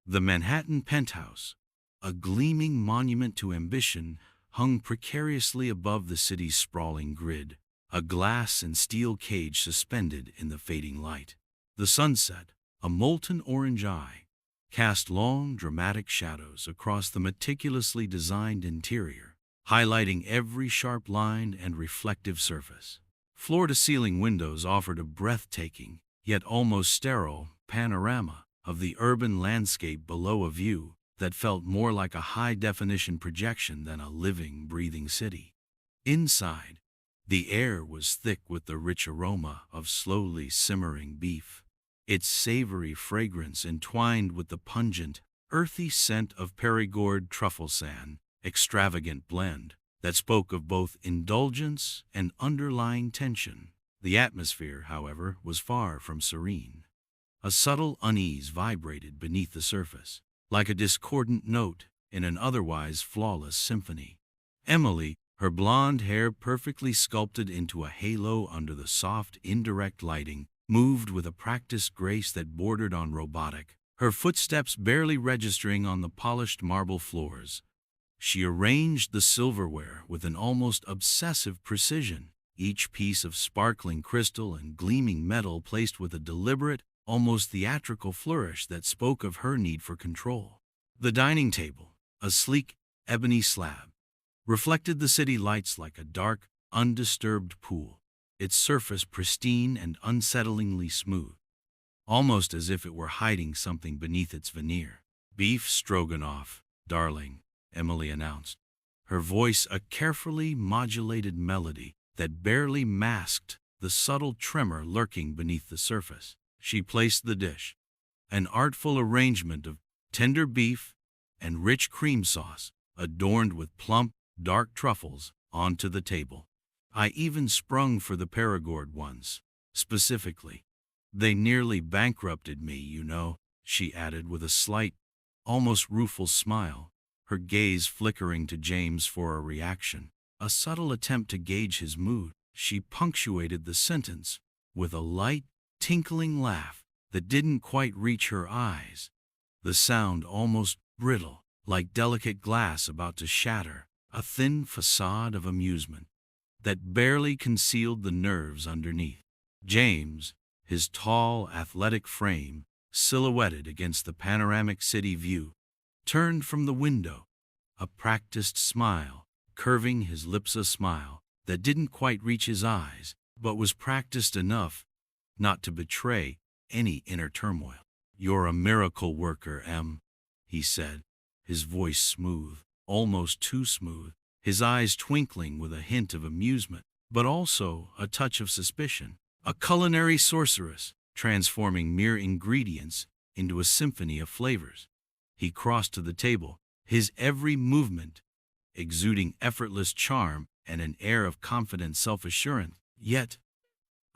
The Manhattan penthouse, a gleaming monument to ambition, hung precariously above the city's sprawling grid, a glass and steel cage suspended in the fading light. The sunset, a molten orange eye, cast long, dramatic shadows across the meticulously designed interior, highlighting every sharp line and reflective surface. Floor-to-ceiling windows offered a breathtaking, yet almost sterile, panorama of the urban landscape below, a view that felt more like a high-definition projection than a living, breathing city. Inside, the air was thick with the rich aroma of slowly simmering beef, its savory fragrance entwined with the pungent, earthy scent of Perigord truffle sand, extravagant blend that spoke of both indulgence and underlying tension. The atmosphere, however, was far from serene. A subtle unease vibrated beneath the surface, like a discordant note in an otherwise flawless symphony. Emily, her blonde hair perfectly sculpted into a halo under the soft, indirect lighting, moved with a practiced grace that bordered on robotic, her footsteps barely registering on the polished marble floors. She arranged the silverware with an almost obsessive precision, each piece of sparkling crystal and gleaming metal placed with a deliberate, almost theatrical flourish that spoke of her need for control. The dining table, a sleek, ebony slab, reflected the city lights like a dark, undisturbed pool, its surface pristine and unsettlingly smooth, almost as if it were hiding something beneath its veneer. "Beef stroganoff, darling," Emily announced, her voice a carefully modulated melody that barely masked the subtle tremor lurking beneath the surface. She placed the dish, an artful arrangement of tender beef and rich cream sauce, adorned with plump, dark truffles, onto the table. "I even sprung for the Perigord ones, specifically. They nearly bankrupted me, you know," she added with a slight, almost rueful smile, her gaze flickering to James for a reaction. A subtle attempt to gauge his mood, she punctuated the sentence with a light, tinkling laugh that didn't quite reach her eyes, the sound almost brittle, like delicate glass about to shatter, a thin facade of amusement that barely concealed the nerves underneath. James, his tall, athletic frame silhouetted against the panoramic city view, turned from the window, a practiced smile curving his lips, a smile that didn't quite reach his eyes, but was practiced enough not to betray any inner turmoil. "You're a miracle worker, Em," he said, his voice smooth, almost too smooth, his eyes twinkling with a hint of amusement, but also a touch of suspicion. "A culinary sorceress, transforming mere ingredients into a symphony of flavors." He crossed to the table, his every movement exuding effortless charm and an air of confident self-assurance, yet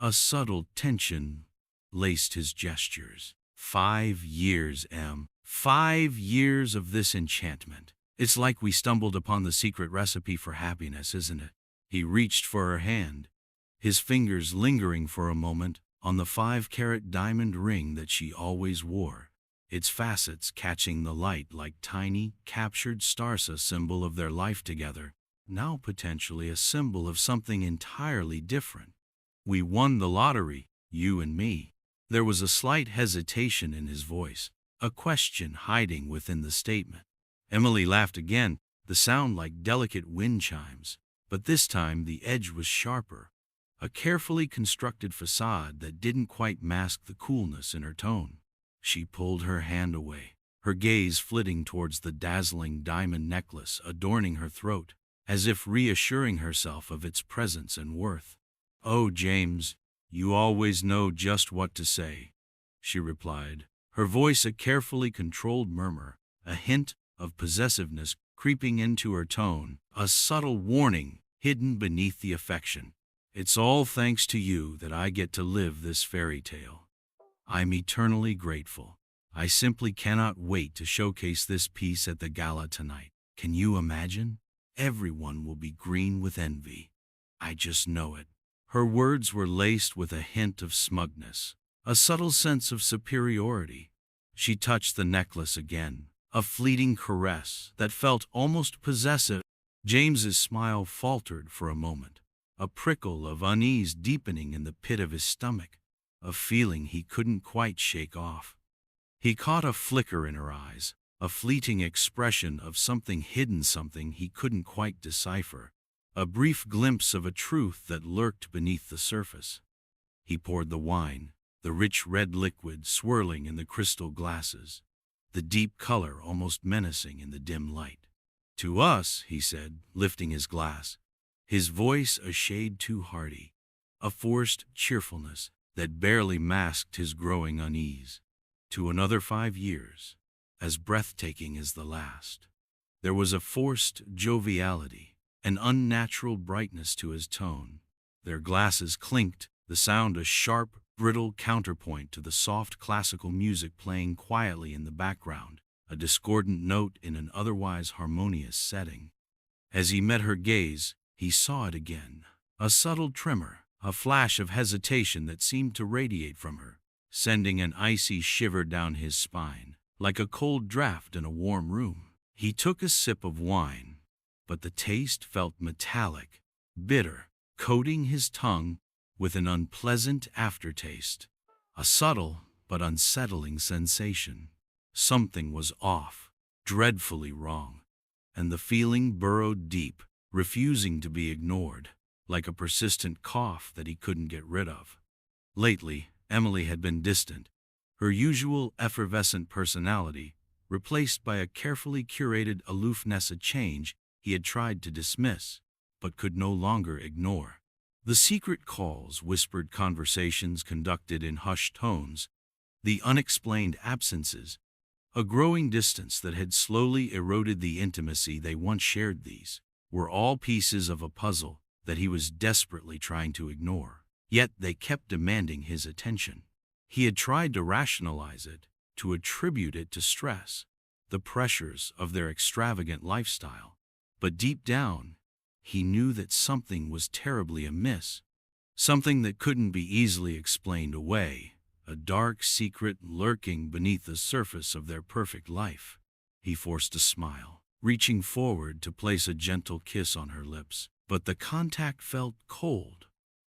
a subtle tension laced his gestures. 5 years, Em. 5 years of this enchantment. It's like we stumbled upon the secret recipe for happiness, isn't it? He reached for her hand, his fingers lingering for a moment on the 5-carat diamond ring that she always wore, its facets catching the light like tiny, captured stars, a symbol of their life together, now potentially a symbol of something entirely different. "We won the lottery, you and me." There was a slight hesitation in his voice, a question hiding within the statement. Emily laughed again, the sound like delicate wind chimes, but this time the edge was sharper, a carefully constructed facade that didn't quite mask the coolness in her tone. She pulled her hand away, her gaze flitting towards the dazzling diamond necklace adorning her throat, as if reassuring herself of its presence and worth. "Oh, James, you always know just what to say," she replied, her voice a carefully controlled murmur, a hint of possessiveness creeping into her tone, a subtle warning hidden beneath the affection. "It's all thanks to you that I get to live this fairy tale. I'm eternally grateful. I simply cannot wait to showcase this piece at the gala tonight. Can you imagine? Everyone will be green with envy. I just know it." Her words were laced with a hint of smugness, a subtle sense of superiority. She touched the necklace again, a fleeting caress that felt almost possessive. James's smile faltered for a moment, a prickle of unease deepening in the pit of his stomach, a feeling he couldn't quite shake off. He caught a flicker in her eyes, a fleeting expression of something hidden, something he couldn't quite decipher, a brief glimpse of a truth that lurked beneath the surface. He poured the wine, the rich red liquid swirling in the crystal glasses, the deep color almost menacing in the dim light. "To us," he said, lifting his glass, his voice a shade too hearty, a forced cheerfulness that barely masked his growing unease. "To another 5 years, as breathtaking as the last." There was a forced joviality, an unnatural brightness to his tone. Their glasses clinked, the sound a sharp, brittle counterpoint to the soft classical music playing quietly in the background, a discordant note in an otherwise harmonious setting. As he met her gaze, he saw it again, a subtle tremor, a flash of hesitation that seemed to radiate from her, sending an icy shiver down his spine, like a cold draft in a warm room. He took a sip of wine, but the taste felt metallic, bitter, coating his tongue with an unpleasant aftertaste, a subtle but unsettling sensation. Something was off, dreadfully wrong, and the feeling burrowed deep, refusing to be ignored, like a persistent cough that he couldn't get rid of. Lately, Emily had been distant, her usual effervescent personality replaced by a carefully curated aloofness, a change he had tried to dismiss, but could no longer ignore. The secret calls, whispered conversations conducted in hushed tones, the unexplained absences, a growing distance that had slowly eroded the intimacy they once shared, these were all pieces of a puzzle that he was desperately trying to ignore. Yet they kept demanding his attention. He had tried to rationalize it, to attribute it to stress, the pressures of their extravagant lifestyle. But deep down, he knew that something was terribly amiss, something that couldn't be easily explained away, a dark secret lurking beneath the surface of their perfect life. He forced a smile, reaching forward to place a gentle kiss on her lips, but the contact felt cold,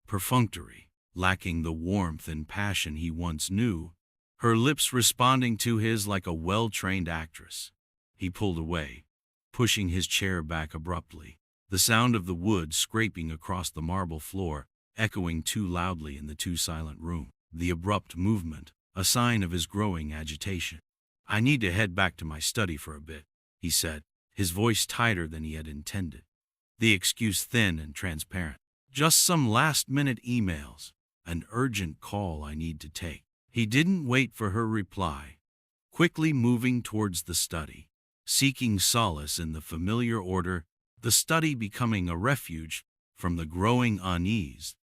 perfunctory, lacking the warmth and passion he once knew, her lips responding to his like a well-trained actress. He pulled away, pushing his chair back abruptly, the sound of the wood scraping across the marble floor echoing too loudly in the too silent room. The abrupt movement, a sign of his growing agitation. "I need to head back to my study for a bit," he said, his voice tighter than he had intended, the excuse thin and transparent. "Just some last-minute emails, an urgent call I need to take." He didn't wait for her reply, quickly moving towards the study, seeking solace in the familiar order, the study becoming a refuge from the growing unease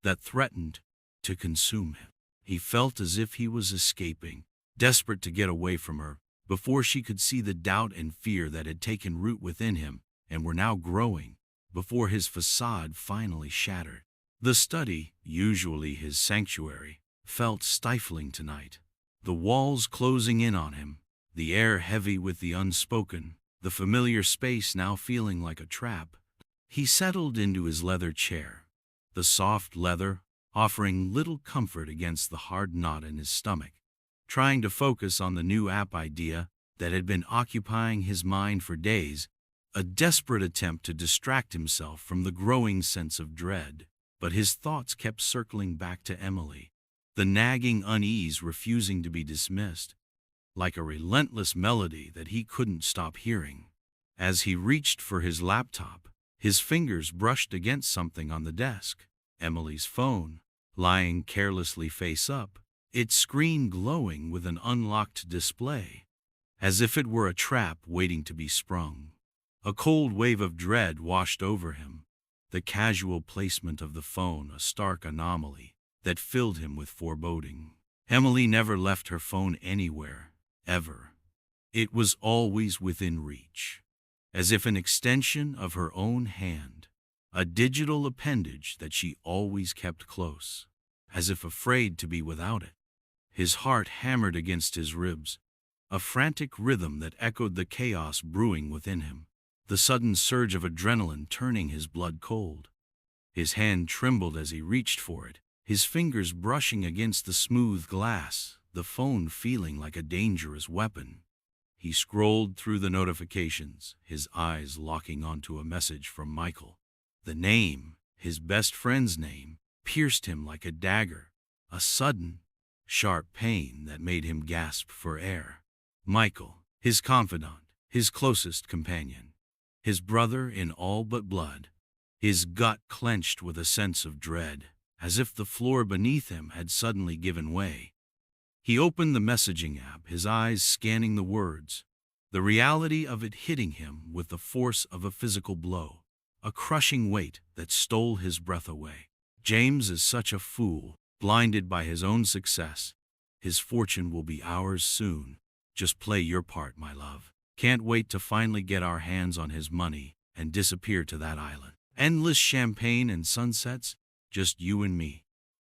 that threatened to consume him. He felt as if he was escaping, desperate to get away from her, before she could see the doubt and fear that had taken root within him and were now growing, before his facade finally shattered. The study, usually his sanctuary, felt stifling tonight, the walls closing in on him, the air heavy with the unspoken, the familiar space now feeling like a trap. He settled into his leather chair, the soft leather offering little comfort against the hard knot in his stomach, trying to focus on the new app idea that had been occupying his mind for days, a desperate attempt to distract himself from the growing sense of dread. But his thoughts kept circling back to Emily, the nagging unease refusing to be dismissed, like a relentless melody that he couldn't stop hearing. As he reached for his laptop, his fingers brushed against something on the desk, Emily's phone, lying carelessly face up, its screen glowing with an unlocked display, as if it were a trap waiting to be sprung. A cold wave of dread washed over him, the casual placement of the phone a stark anomaly that filled him with foreboding. Emily never left her phone anywhere, ever. It was always within reach, as if an extension of her own hand, a digital appendage that she always kept close, as if afraid to be without it. His heart hammered against his ribs, a frantic rhythm that echoed the chaos brewing within him, the sudden surge of adrenaline turning his blood cold. His hand trembled as he reached for it, his fingers brushing against the smooth glass, the phone feeling like a dangerous weapon. He scrolled through the notifications, his eyes locking onto a message from Michael. The name, his best friend's name, pierced him like a dagger, a sudden, sharp pain that made him gasp for air. Michael, his confidant, his closest companion, his brother in all but blood. His gut clenched with a sense of dread, as if the floor beneath him had suddenly given way. He opened the messaging app, his eyes scanning the words, the reality of it hitting him with the force of a physical blow, a crushing weight that stole his breath away. James is such a fool, blinded by his own success. His fortune will be ours soon. Just play your part, my love. Can't wait to finally get our hands on his money and disappear to that island. Endless champagne and sunsets, just you and me.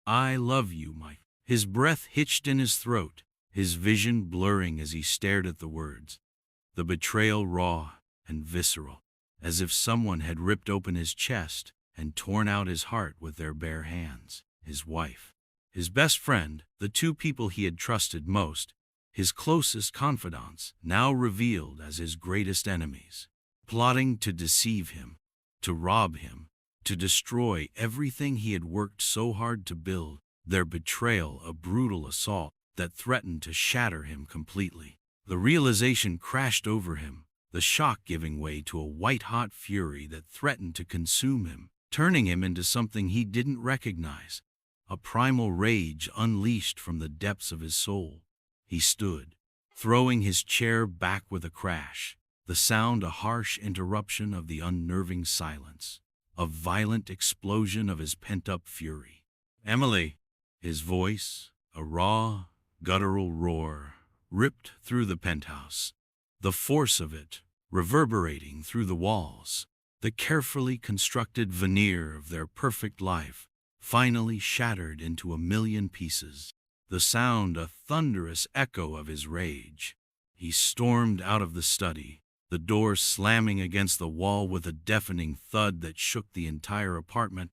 I love you, Mike. His breath hitched in his throat, his vision blurring as he stared at the words. The betrayal raw and visceral, as if someone had ripped open his chest and torn out his heart with their bare hands. His wife, his best friend, the two people he had trusted most, his closest confidants, now revealed as his greatest enemies, plotting to deceive him, to rob him, to destroy everything he had worked so hard to build. Their betrayal a brutal assault that threatened to shatter him completely. The realization crashed over him, the shock giving way to a white-hot fury that threatened to consume him, turning him into something he didn't recognize, a primal rage unleashed from the depths of his soul. He stood, throwing his chair back with a crash, the sound a harsh interruption of the unnerving silence, a violent explosion of his pent-up fury. Emily! His voice, a raw, guttural roar, ripped through the penthouse, the force of it reverberating through the walls. The carefully constructed veneer of their perfect life finally shattered into a million pieces, the sound a thunderous echo of his rage. He stormed out of the study, the door slamming against the wall with a deafening thud that shook the entire apartment,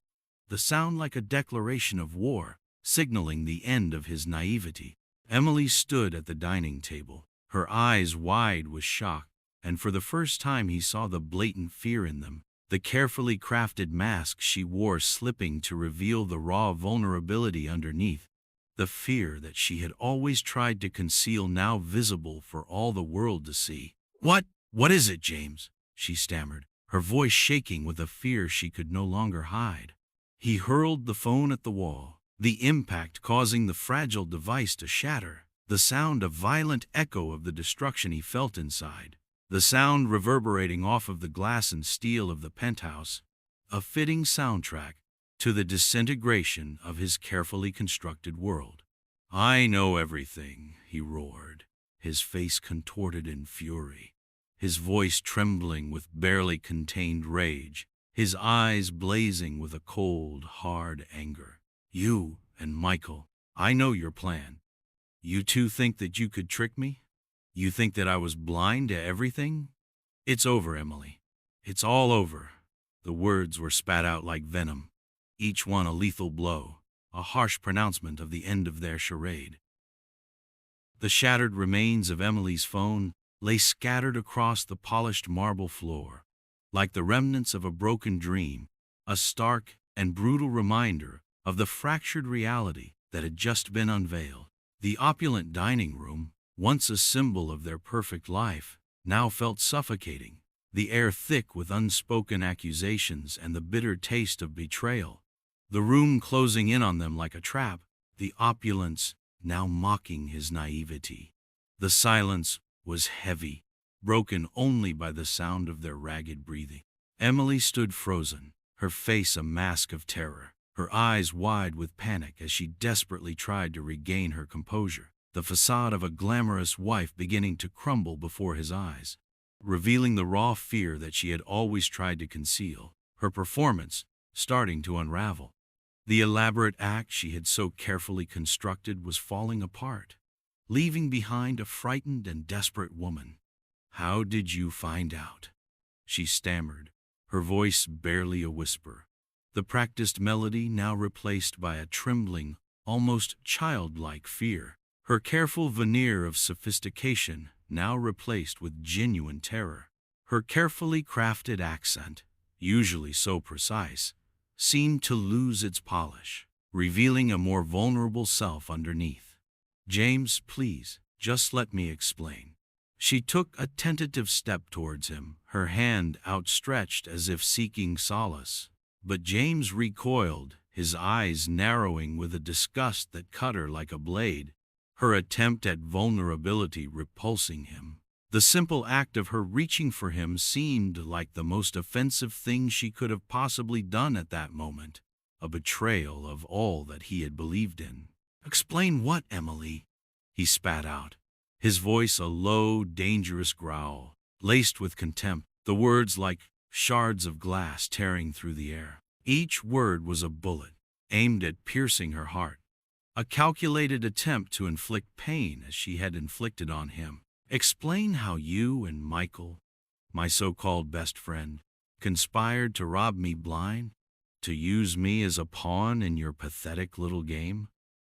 the sound like a declaration of war, signaling the end of his naivety. Emily stood at the dining table, her eyes wide with shock, and for the first time he saw the blatant fear in them, the carefully crafted mask she wore slipping to reveal the raw vulnerability underneath, the fear that she had always tried to conceal now visible for all the world to see. What is it, James?" she stammered, her voice shaking with a fear she could no longer hide. He hurled the phone at the wall, the impact causing the fragile device to shatter, the sound a violent echo of the destruction he felt inside, the sound reverberating off of the glass and steel of the penthouse, a fitting soundtrack to the disintegration of his carefully constructed world. "I know everything," he roared, his face contorted in fury, his voice trembling with barely contained rage, his eyes blazing with a cold, hard anger. "You and Michael, I know your plan. You two think that you could trick me? You think that I was blind to everything? It's over, Emily. It's all over." The words were spat out like venom, each one a lethal blow, a harsh pronouncement of the end of their charade. The shattered remains of Emily's phone lay scattered across the polished marble floor, like the remnants of a broken dream, a stark and brutal reminder of the fractured reality that had just been unveiled. The opulent dining room, once a symbol of their perfect life, now felt suffocating, the air thick with unspoken accusations and the bitter taste of betrayal. The room closing in on them like a trap, the opulence now mocking his naivety. The silence was heavy, broken only by the sound of their ragged breathing. Emily stood frozen, her face a mask of terror, her eyes wide with panic as she desperately tried to regain her composure, the facade of a glamorous wife beginning to crumble before his eyes, revealing the raw fear that she had always tried to conceal, her performance starting to unravel. The elaborate act she had so carefully constructed was falling apart. leaving behind a frightened and desperate woman. "How did you find out?" she stammered, her voice barely a whisper, the practiced melody now replaced by a trembling, almost childlike fear, her careful veneer of sophistication now replaced with genuine terror. Her carefully crafted accent, usually so precise, seemed to lose its polish, revealing a more vulnerable self underneath. "James, please, just let me explain." She took a tentative step towards him, her hand outstretched as if seeking solace. But James recoiled, his eyes narrowing with a disgust that cut her like a blade, her attempt at vulnerability repulsing him. The simple act of her reaching for him seemed like the most offensive thing she could have possibly done at that moment, a betrayal of all that he had believed in. "Explain what, Emily?" he spat out, his voice a low, dangerous growl, laced with contempt, the words like shards of glass tearing through the air. Each word was a bullet, aimed at piercing her heart, a calculated attempt to inflict pain as she had inflicted on him. "Explain how you and Michael, my so-called best friend, conspired to rob me blind, to use me as a pawn in your pathetic little game?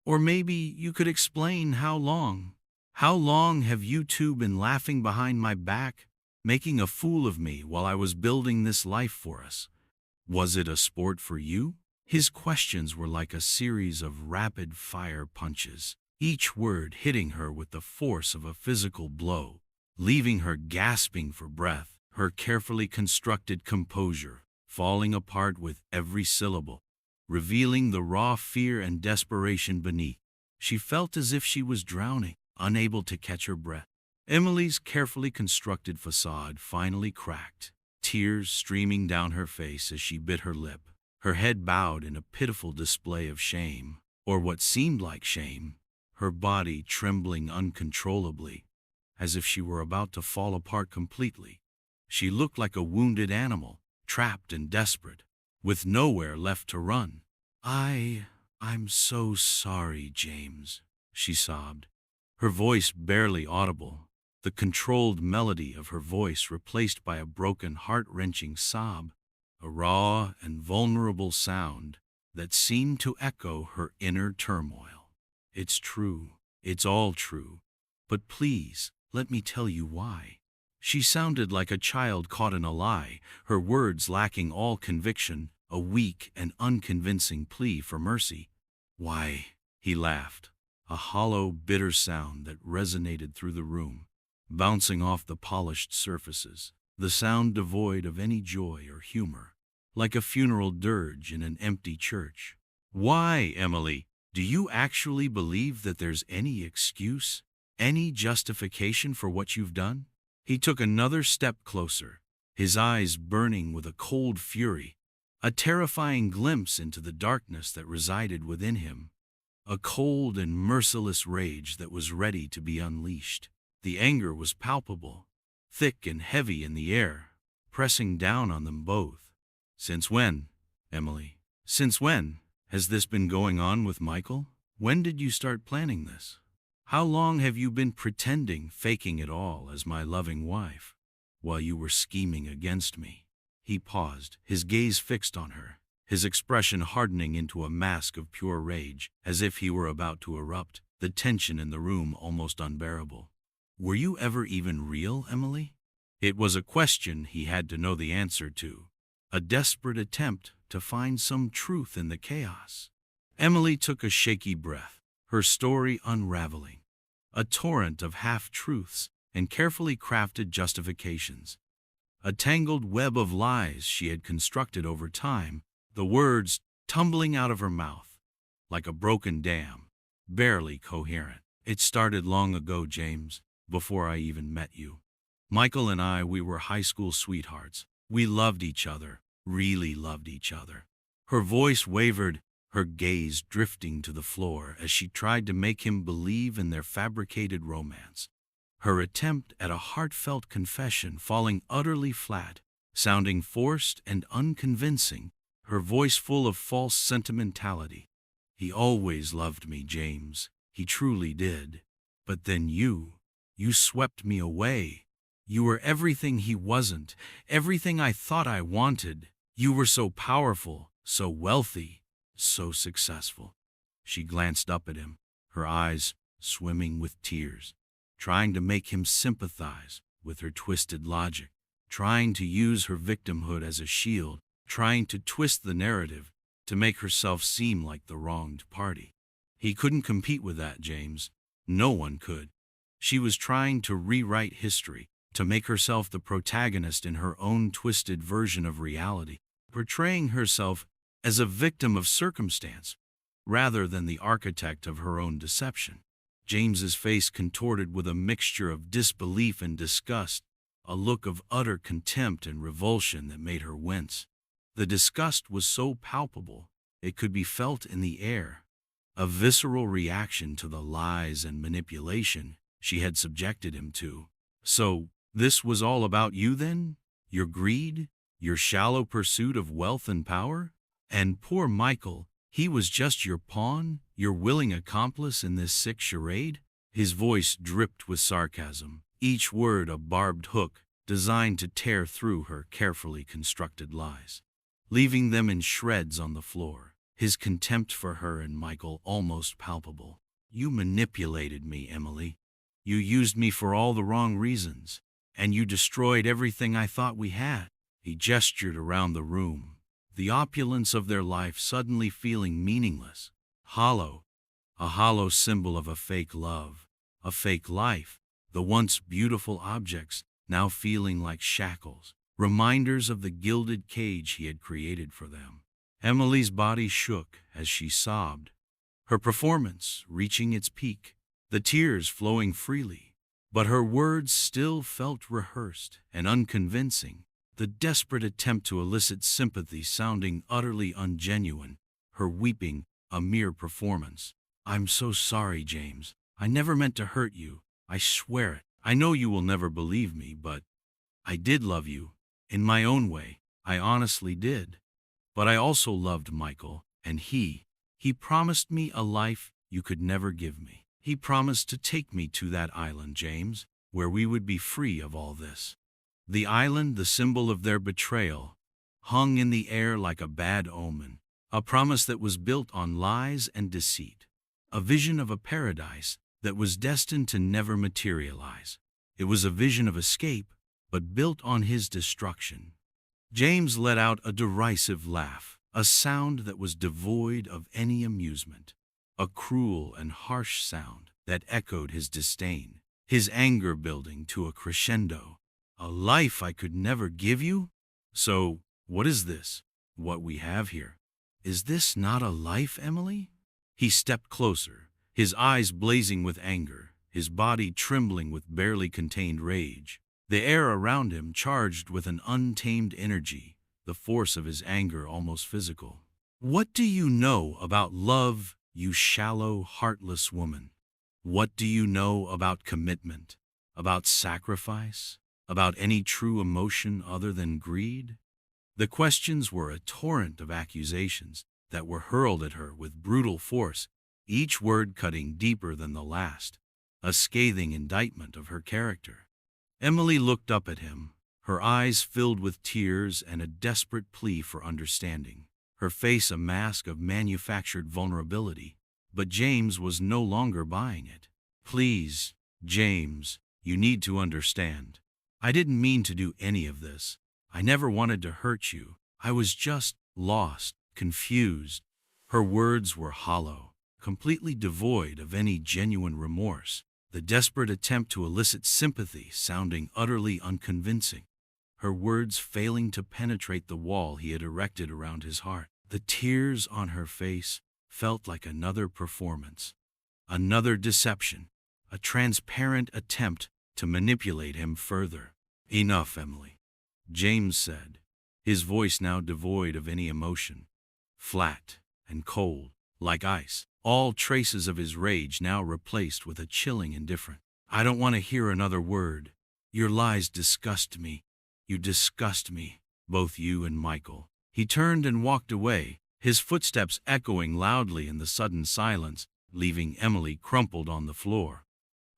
Or maybe you could explain how long have you two been laughing behind my back, making a fool of me while I was building this life for us? Was it a sport for you?" His questions were like a series of rapid-fire punches, each word hitting her with the force of a physical blow, leaving her gasping for breath, her carefully constructed composure falling apart with every syllable, revealing the raw fear and desperation beneath. She felt as if she was drowning, unable to catch her breath. Emily's carefully constructed facade finally cracked, tears streaming down her face as she bit her lip, her head bowed in a pitiful display of shame, or what seemed like shame, her body trembling uncontrollably, as if she were about to fall apart completely. She looked like a wounded animal, trapped and desperate, with nowhere left to run. I'm so sorry, James," she sobbed, her voice barely audible, the controlled melody of her voice replaced by a broken, heart-wrenching sob, a raw and vulnerable sound that seemed to echo her inner turmoil. "It's true. It's all true. But please, let me tell you why." She sounded like a child caught in a lie, her words lacking all conviction, a weak and unconvincing plea for mercy. "Why?" he laughed, a hollow, bitter sound that resonated through the room, bouncing off the polished surfaces, the sound devoid of any joy or humor, like a funeral dirge in an empty church. "Why, Emily? Do you actually believe that there's any excuse, any justification for what you've done?" He took another step closer, his eyes burning with a cold fury, a terrifying glimpse into the darkness that resided within him, a cold and merciless rage that was ready to be unleashed. The anger was palpable, thick and heavy in the air, pressing down on them both. "Since when, Emily? Since when has this been going on with Michael? When did you start planning this? How long have you been pretending, faking it all as my loving wife, while you were scheming against me?" He paused, his gaze fixed on her, his expression hardening into a mask of pure rage, as if he were about to erupt, the tension in the room almost unbearable. "Were you ever even real, Emily?" It was a question he had to know the answer to, a desperate attempt to find some truth in the chaos. Emily took a shaky breath, her story unraveling, a torrent of half-truths and carefully crafted justifications, a tangled web of lies she had constructed over time, the words tumbling out of her mouth like a broken dam, barely coherent. "It started long ago, James, before I even met you. Michael and I, we were high school sweethearts. We loved each other, really loved each other." Her voice wavered, her gaze drifting to the floor as she tried to make him believe in their fabricated romance, her attempt at a heartfelt confession falling utterly flat, sounding forced and unconvincing, her voice full of false sentimentality. "He always loved me, James. He truly did. But then you swept me away. You were everything he wasn't, everything I thought I wanted. You were so powerful, so wealthy, so successful." She glanced up at him, her eyes swimming with tears, trying to make him sympathize with her twisted logic, trying to use her victimhood as a shield, trying to twist the narrative to make herself seem like the wronged party. He couldn't compete with that, James. No one could. She was trying to rewrite history, to make herself the protagonist in her own twisted version of reality, portraying herself as a victim of circumstance, rather than the architect of her own deception. James's face contorted with a mixture of disbelief and disgust, a look of utter contempt and revulsion that made her wince. The disgust was so palpable, it could be felt in the air, a visceral reaction to the lies and manipulation she had subjected him to. "So, this was all about you then? Your greed? Your shallow pursuit of wealth and power? And poor Michael, he was just your pawn, your willing accomplice in this sick charade?" His voice dripped with sarcasm, each word a barbed hook designed to tear through her carefully constructed lies, leaving them in shreds on the floor, his contempt for her and Michael almost palpable. "You manipulated me, Emily. You used me for all the wrong reasons, and you destroyed everything I thought we had." He gestured around the room, the opulence of their life suddenly feeling meaningless, hollow, a hollow symbol of a fake love, a fake life, the once beautiful objects now feeling like shackles, reminders of the gilded cage he had created for them. Emily's body shook as she sobbed, her performance reaching its peak, the tears flowing freely, but her words still felt rehearsed and unconvincing, the desperate attempt to elicit sympathy sounding utterly ungenuine, her weeping a mere performance. "I'm so sorry, James. I never meant to hurt you. I swear it. I know you will never believe me, but I did love you. In my own way, I honestly did. But I also loved Michael, and he promised me a life you could never give me. He promised to take me to that island, James, where we would be free of all this." The island, the symbol of their betrayal, hung in the air like a bad omen, a promise that was built on lies and deceit, a vision of a paradise that was destined to never materialize. It was a vision of escape, but built on his destruction. James let out a derisive laugh, a sound that was devoid of any amusement, a cruel and harsh sound that echoed his disdain, his anger building to a crescendo. "A life I could never give you? So, what is this, what we have here? Is this not a life, Emily?" He stepped closer, his eyes blazing with anger, his body trembling with barely contained rage, the air around him charged with an untamed energy, the force of his anger almost physical. "What do you know about love, you shallow, heartless woman? What do you know about commitment, about sacrifice, about any true emotion other than greed?" The questions were a torrent of accusations that were hurled at her with brutal force, each word cutting deeper than the last, a scathing indictment of her character. Emily looked up at him, her eyes filled with tears and a desperate plea for understanding, her face a mask of manufactured vulnerability, but James was no longer buying it. "Please, James, you need to understand. I didn't mean to do any of this. I never wanted to hurt you. I was just lost, confused." Her words were hollow, completely devoid of any genuine remorse, the desperate attempt to elicit sympathy sounding utterly unconvincing, her words failing to penetrate the wall he had erected around his heart. The tears on her face felt like another performance, another deception, a transparent attempt to manipulate him further. "Enough, Emily," James said, his voice now devoid of any emotion, flat and cold, like ice, all traces of his rage now replaced with a chilling indifference. "I don't want to hear another word. Your lies disgust me. You disgust me, both you and Michael." He turned and walked away, his footsteps echoing loudly in the sudden silence, leaving Emily crumpled on the floor,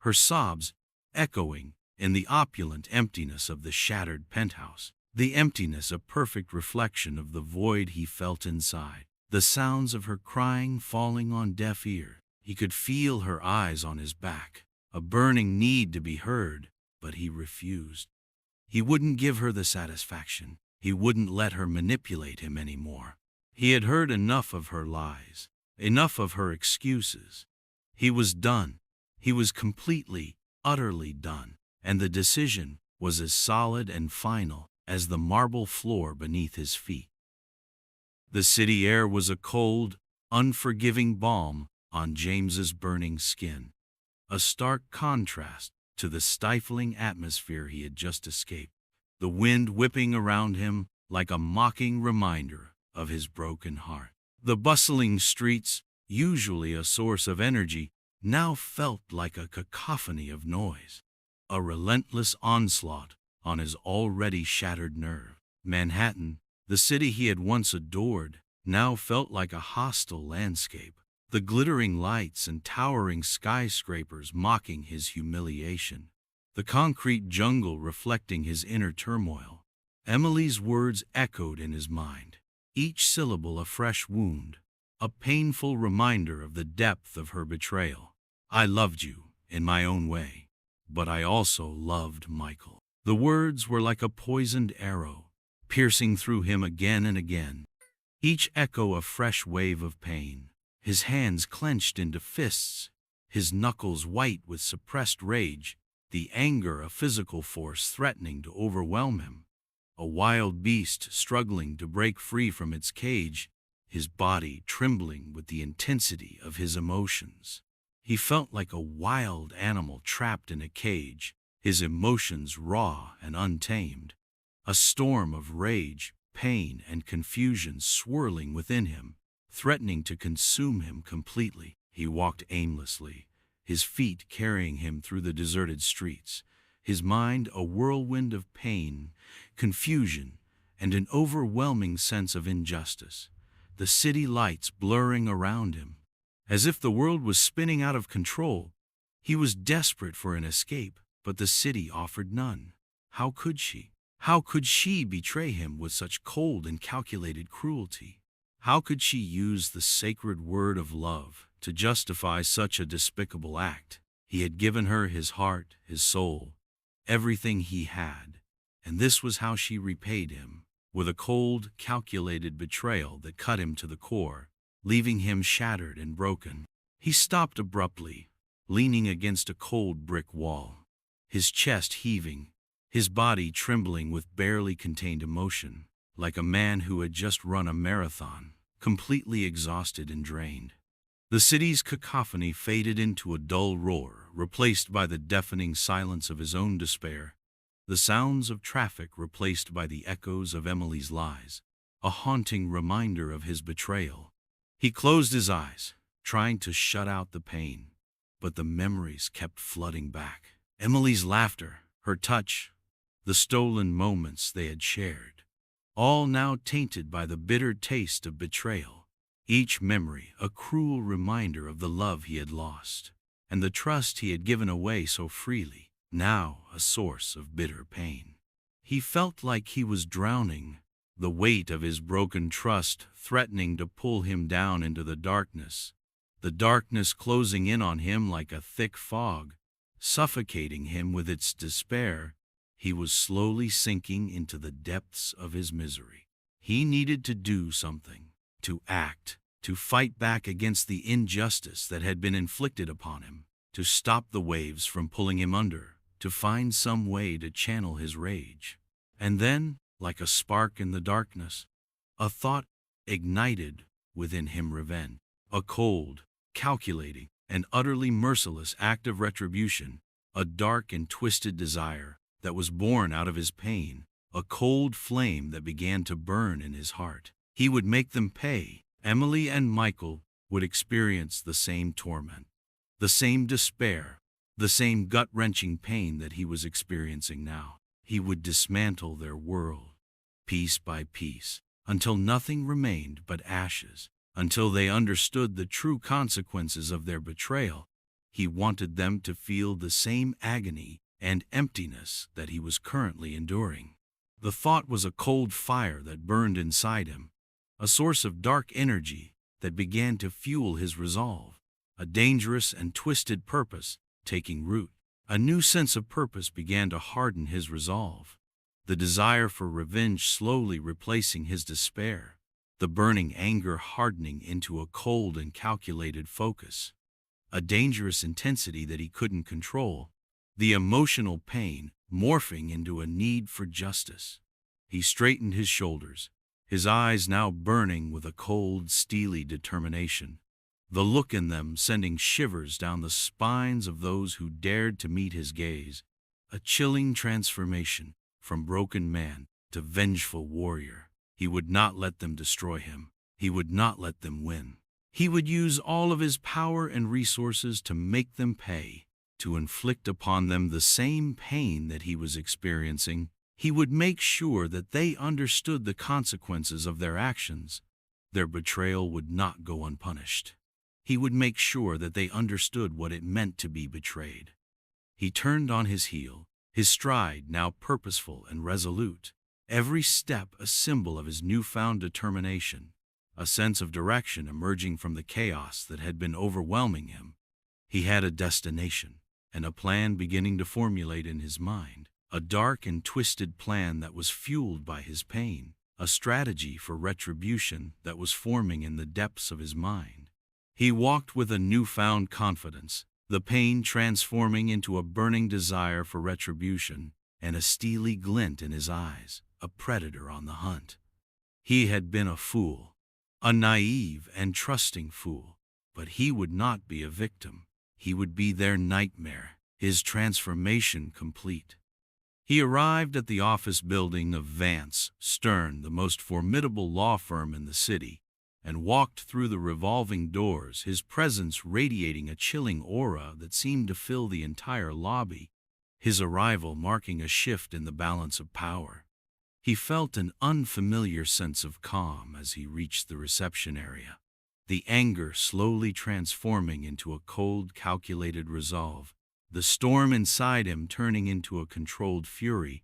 her sobs echoing in the opulent emptiness of the shattered penthouse. The emptiness a perfect reflection of the void he felt inside. The sounds of her crying falling on deaf ears. He could feel her eyes on his back, a burning need to be heard, but he refused. He wouldn't give her the satisfaction. He wouldn't let her manipulate him anymore. He had heard enough of her lies, enough of her excuses. He was done. He was completely, utterly done, and the decision was as solid and final as the marble floor beneath his feet. The city air was a cold, unforgiving balm on James's burning skin, a stark contrast to the stifling atmosphere he had just escaped, the wind whipping around him like a mocking reminder of his broken heart. The bustling streets, usually a source of energy, now felt like a cacophony of noise, a relentless onslaught on his already shattered nerve. Manhattan, the city he had once adored, now felt like a hostile landscape, the glittering lights and towering skyscrapers mocking his humiliation, the concrete jungle reflecting his inner turmoil. Emily's words echoed in his mind, each syllable a fresh wound, a painful reminder of the depth of her betrayal. I loved you in my own way, but I also loved Michael. The words were like a poisoned arrow, piercing through him again and again, each echo a fresh wave of pain. His hands clenched into fists, his knuckles white with suppressed rage, the anger a physical force threatening to overwhelm him. A wild beast struggling to break free from its cage, his body trembling with the intensity of his emotions. He felt like a wild animal trapped in a cage, his emotions raw and untamed. A storm of rage, pain, and confusion swirling within him, threatening to consume him completely. He walked aimlessly, his feet carrying him through the deserted streets, his mind a whirlwind of pain, confusion, and an overwhelming sense of injustice. The city lights blurring around him, as if the world was spinning out of control. He was desperate for an escape, but the city offered none. How could she? How could she betray him with such cold and calculated cruelty? How could she use the sacred word of love to justify such a despicable act? He had given her his heart, his soul, everything he had, and this was how she repaid him, with a cold, calculated betrayal that cut him to the core, leaving him shattered and broken. He stopped abruptly, leaning against a cold brick wall, his chest heaving, his body trembling with barely contained emotion, like a man who had just run a marathon, completely exhausted and drained. The city's cacophony faded into a dull roar, replaced by the deafening silence of his own despair, the sounds of traffic replaced by the echoes of Emily's lies, a haunting reminder of his betrayal. He closed his eyes, trying to shut out the pain, but the memories kept flooding back. Emily's laughter, her touch, the stolen moments they had shared, all now tainted by the bitter taste of betrayal. Each memory a cruel reminder of the love he had lost, and the trust he had given away so freely, now a source of bitter pain. He felt like he was drowning, the weight of his broken trust threatening to pull him down into the darkness closing in on him like a thick fog, suffocating him with its despair. He was slowly sinking into the depths of his misery. He needed to do something, to act, to fight back against the injustice that had been inflicted upon him, to stop the waves from pulling him under, to find some way to channel his rage. And then, like a spark in the darkness, a thought ignited within him: revenge. A cold, calculating, and utterly merciless act of retribution, a dark and twisted desire that was born out of his pain, a cold flame that began to burn in his heart. He would make them pay. Emily and Michael would experience the same torment, the same despair, the same gut-wrenching pain that he was experiencing now. He would dismantle their world, piece by piece, until nothing remained but ashes, until they understood the true consequences of their betrayal, He wanted them to feel the same agony and emptiness that he was currently enduring. The thought was a cold fire that burned inside him, a source of dark energy that began to fuel his resolve, a dangerous and twisted purpose taking root. A new sense of purpose began to harden his resolve, the desire for revenge slowly replacing his despair, the burning anger hardening into a cold and calculated focus, a dangerous intensity that he couldn't control, the emotional pain morphing into a need for justice. He straightened his shoulders, his eyes now burning with a cold, steely determination, the look in them sending shivers down the spines of those who dared to meet his gaze, a chilling transformation from broken man to vengeful warrior. He would not let them destroy him. He would not let them win. He would use all of his power and resources to make them pay, to inflict upon them the same pain that he was experiencing. He would make sure that they understood the consequences of their actions. Their betrayal would not go unpunished. He would make sure that they understood what it meant to be betrayed. He turned on his heel, his stride now purposeful and resolute, every step a symbol of his newfound determination, a sense of direction emerging from the chaos that had been overwhelming him. He had a destination, and a plan beginning to formulate in his mind, a dark and twisted plan that was fueled by his pain, a strategy for retribution that was forming in the depths of his mind. He walked with a newfound confidence, the pain transforming into a burning desire for retribution, and a steely glint in his eyes, a predator on the hunt. He had been a fool, a naive and trusting fool, but he would not be a victim. He would be their nightmare, his transformation complete. He arrived at the office building of Vance Stern, the most formidable law firm in the city, and walked through the revolving doors, his presence radiating a chilling aura that seemed to fill the entire lobby, his arrival marking a shift in the balance of power. He felt an unfamiliar sense of calm as he reached the reception area, the anger slowly transforming into a cold, calculated resolve, the storm inside him turning into a controlled fury,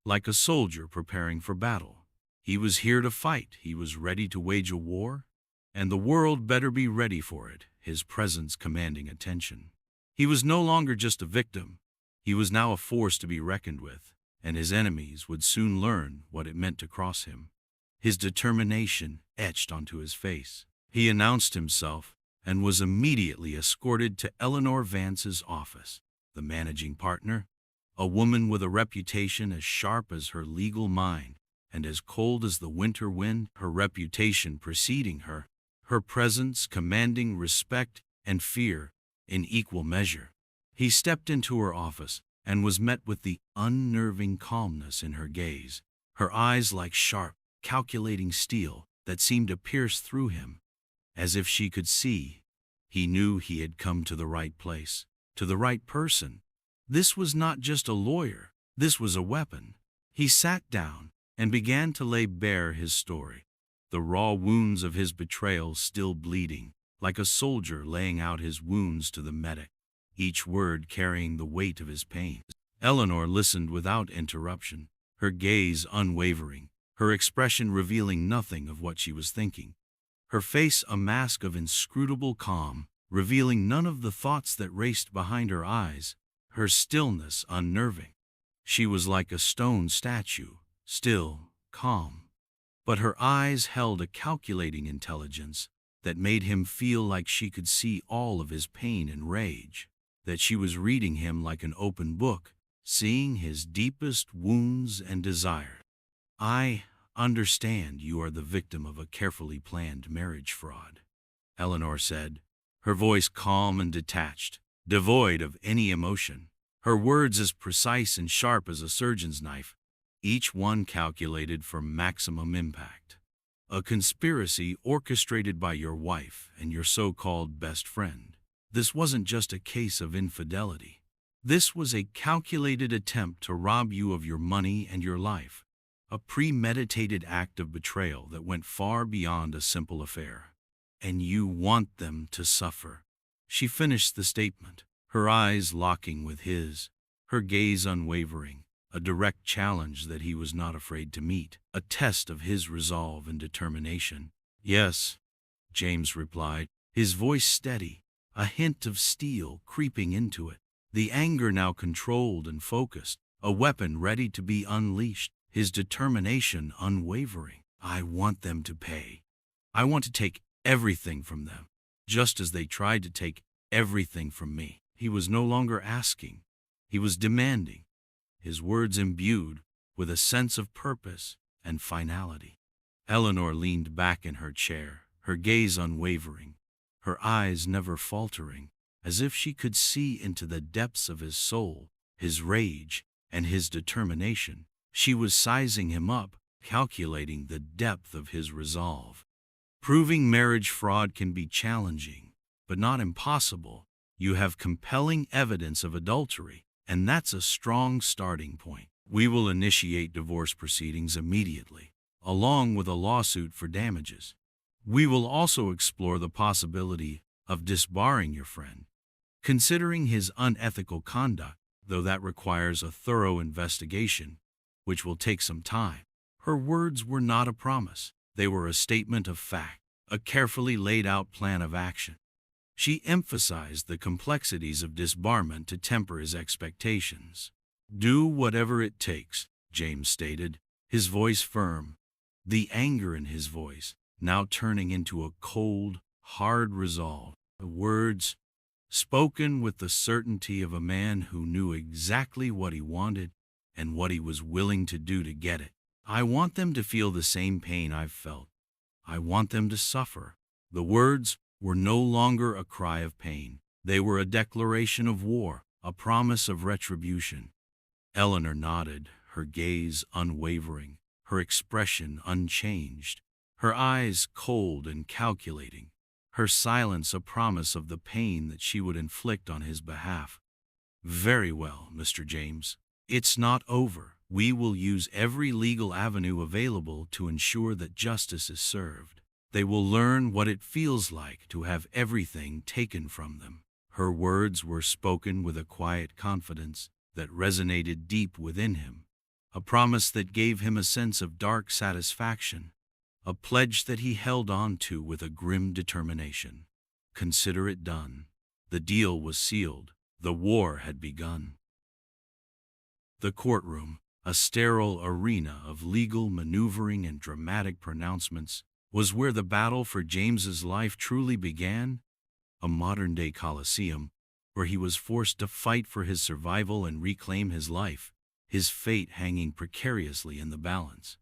like a soldier preparing for battle. He was here to fight. He was ready to wage a war, and the world better be ready for it, his presence commanding attention. He was no longer just a victim. He was now a force to be reckoned with, and his enemies would soon learn what it meant to cross him. His determination etched onto his face. He announced himself and was immediately escorted to Eleanor Vance's office, the managing partner, a woman with a reputation as sharp as her legal mind and as cold as the winter wind, her reputation preceding her, her presence commanding respect and fear in equal measure. He stepped into her office and was met with the unnerving calmness in her gaze, her eyes like sharp, calculating steel that seemed to pierce through him. As if she could see, he knew he had come to the right place, to the right person. This was not just a lawyer, this was a weapon. He sat down and began to lay bare his story, the raw wounds of his betrayal still bleeding, like a soldier laying out his wounds to the medic, each word carrying the weight of his pain. Eleanor listened without interruption, her gaze unwavering, her expression revealing nothing of what she was thinking, her face a mask of inscrutable calm, revealing none of the thoughts that raced behind her eyes, her stillness unnerving. She was like a stone statue, still, calm, but her eyes held a calculating intelligence that made him feel like she could see all of his pain and rage, that she was reading him like an open book, seeing his deepest wounds and desires. "I understand you are the victim of a carefully planned marriage fraud," Eleanor said, her voice calm and detached, devoid of any emotion, her words as precise and sharp as a surgeon's knife, each one calculated for maximum impact. "A conspiracy orchestrated by your wife and your so-called best friend. This wasn't just a case of infidelity. This was a calculated attempt to rob you of your money and your life, a premeditated act of betrayal that went far beyond a simple affair. And you want them to suffer." She finished the statement, her eyes locking with his, her gaze unwavering, a direct challenge that he was not afraid to meet, a test of his resolve and determination. "Yes," James replied, his voice steady, a hint of steel creeping into it, the anger now controlled and focused, a weapon ready to be unleashed, his determination unwavering. "I want them to pay. I want to take everything from them, just as they tried to take everything from me." He was no longer asking, he was demanding, his words imbued with a sense of purpose and finality. Eleanor leaned back in her chair, her gaze unwavering, her eyes never faltering, as if she could see into the depths of his soul, his rage, and his determination. She was sizing him up, calculating the depth of his resolve. Proving marriage fraud can be challenging, but not impossible. You have compelling evidence of adultery, and that's a strong starting point. We will initiate divorce proceedings immediately, along with a lawsuit for damages. We will also explore the possibility of disbarring your friend, considering his unethical conduct, though that requires a thorough investigation, which will take some time. Her words were not a promise. They were a statement of fact, a carefully laid out plan of action. She emphasized the complexities of disbarment to temper his expectations. "Do whatever it takes," James stated, his voice firm, the anger in his voice now turning into a cold, hard resolve. The words, spoken with the certainty of a man who knew exactly what he wanted and what he was willing to do to get it. "I want them to feel the same pain I've felt. I want them to suffer." The words were no longer a cry of pain. They were a declaration of war, a promise of retribution. Eleanor nodded, her gaze unwavering, her expression unchanged, her eyes cold and calculating, her silence a promise of the pain that she would inflict on his behalf. "Very well, Mr. James. It's not over. We will use every legal avenue available to ensure that justice is served. They will learn what it feels like to have everything taken from them." Her words were spoken with a quiet confidence that resonated deep within him, a promise that gave him a sense of dark satisfaction, a pledge that he held on to with a grim determination. Consider it done. The deal was sealed. The war had begun. The courtroom, a sterile arena of legal maneuvering and dramatic pronouncements, was where the battle for James's life truly began, a modern-day Colosseum, where he was forced to fight for his survival and reclaim his life, his fate hanging precariously in the balance.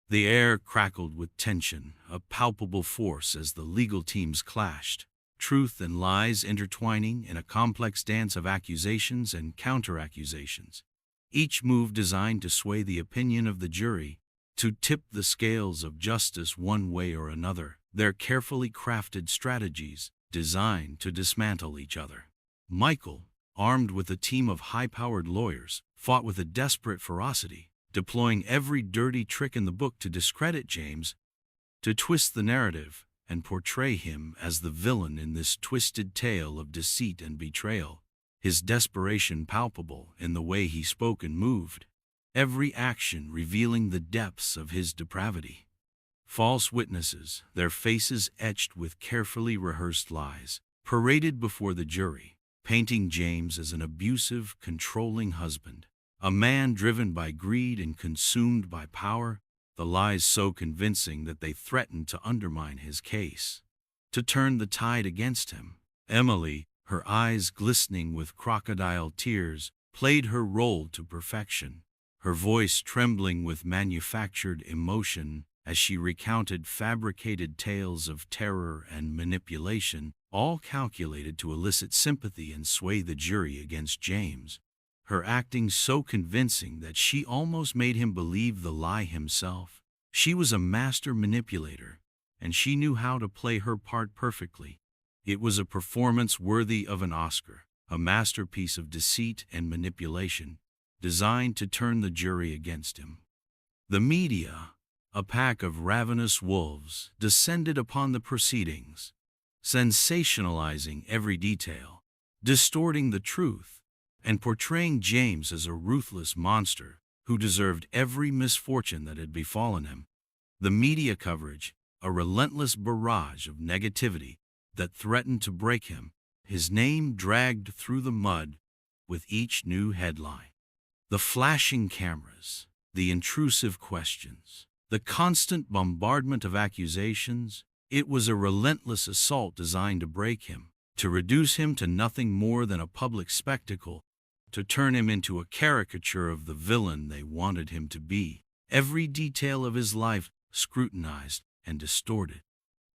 The air crackled with tension, a palpable force as the legal teams clashed, truth and lies intertwining in a complex dance of accusations and counter-accusations, each move designed to sway the opinion of the jury, to tip the scales of justice one way or another, their carefully crafted strategies designed to dismantle each other. Michael, armed with a team of high-powered lawyers, fought with a desperate ferocity, deploying every dirty trick in the book to discredit James, to twist the narrative and portray him as the villain in this twisted tale of deceit and betrayal, his desperation palpable in the way he spoke and moved, every action revealing the depths of his depravity. False witnesses, their faces etched with carefully rehearsed lies, paraded before the jury, painting James as an abusive, controlling husband, a man driven by greed and consumed by power, the lies so convincing that they threatened to undermine his case, to turn the tide against him. Emily, her eyes glistening with crocodile tears, played her role to perfection, her voice trembling with manufactured emotion as she recounted fabricated tales of terror and manipulation, all calculated to elicit sympathy and sway the jury against James, her acting so convincing that she almost made him believe the lie himself. She was a master manipulator, and she knew how to play her part perfectly. It was a performance worthy of an Oscar, a masterpiece of deceit and manipulation, designed to turn the jury against him. The media, a pack of ravenous wolves, descended upon the proceedings, sensationalizing every detail, distorting the truth, and portraying James as a ruthless monster who deserved every misfortune that had befallen him. The media coverage, a relentless barrage of negativity that threatened to break him, his name dragged through the mud with each new headline. The flashing cameras, the intrusive questions, the constant bombardment of accusations, it was a relentless assault designed to break him, to reduce him to nothing more than a public spectacle, to turn him into a caricature of the villain they wanted him to be. Every detail of his life scrutinized and distorted.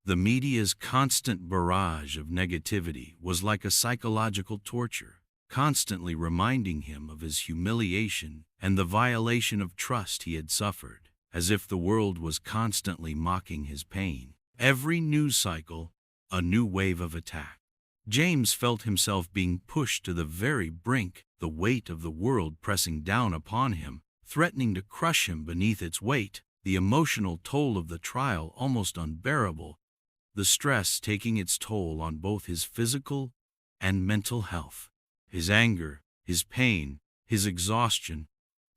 The media's constant barrage of negativity was like a psychological torture, constantly reminding him of his humiliation and the violation of trust he had suffered, as if the world was constantly mocking his pain. Every news cycle, a new wave of attack. James felt himself being pushed to the very brink, the weight of the world pressing down upon him, threatening to crush him beneath its weight, the emotional toll of the trial almost unbearable, the stress taking its toll on both his physical and mental health. His anger, his pain, his exhaustion,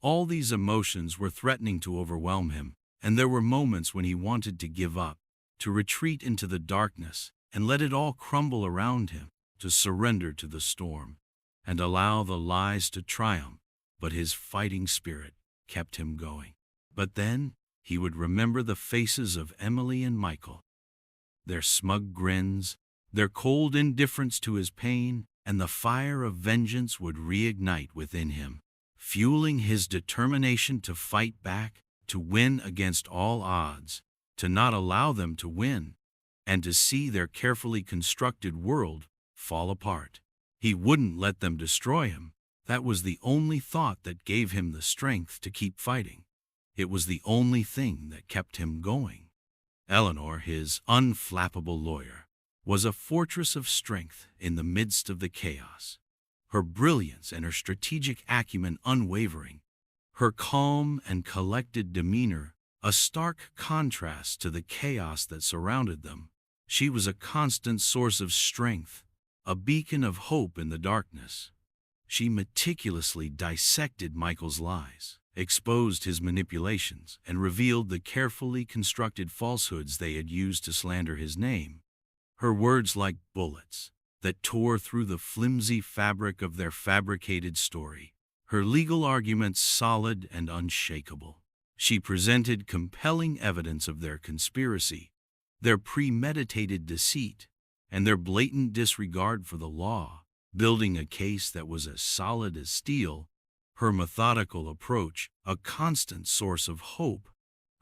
all these emotions were threatening to overwhelm him, and there were moments when he wanted to give up, to retreat into the darkness and let it all crumble around him, to surrender to the storm and allow the lies to triumph, but his fighting spirit kept him going. But then he would remember the faces of Emily and Michael, their smug grins, their cold indifference to his pain, and the fire of vengeance would reignite within him, fueling his determination to fight back, to win against all odds, to not allow them to win, and to see their carefully constructed world fall apart. He wouldn't let them destroy him. That was the only thought that gave him the strength to keep fighting. It was the only thing that kept him going. Eleanor, his unflappable lawyer, was a fortress of strength in the midst of the chaos. Her brilliance and her strategic acumen unwavering, her calm and collected demeanor a stark contrast to the chaos that surrounded them. She was a constant source of strength, a beacon of hope in the darkness. She meticulously dissected Michael's lies, exposed his manipulations, and revealed the carefully constructed falsehoods they had used to slander his name. Her words like bullets that tore through the flimsy fabric of their fabricated story, her legal arguments solid and unshakable. She presented compelling evidence of their conspiracy, their premeditated deceit, and their blatant disregard for the law, building a case that was as solid as steel. Her methodical approach, a constant source of hope.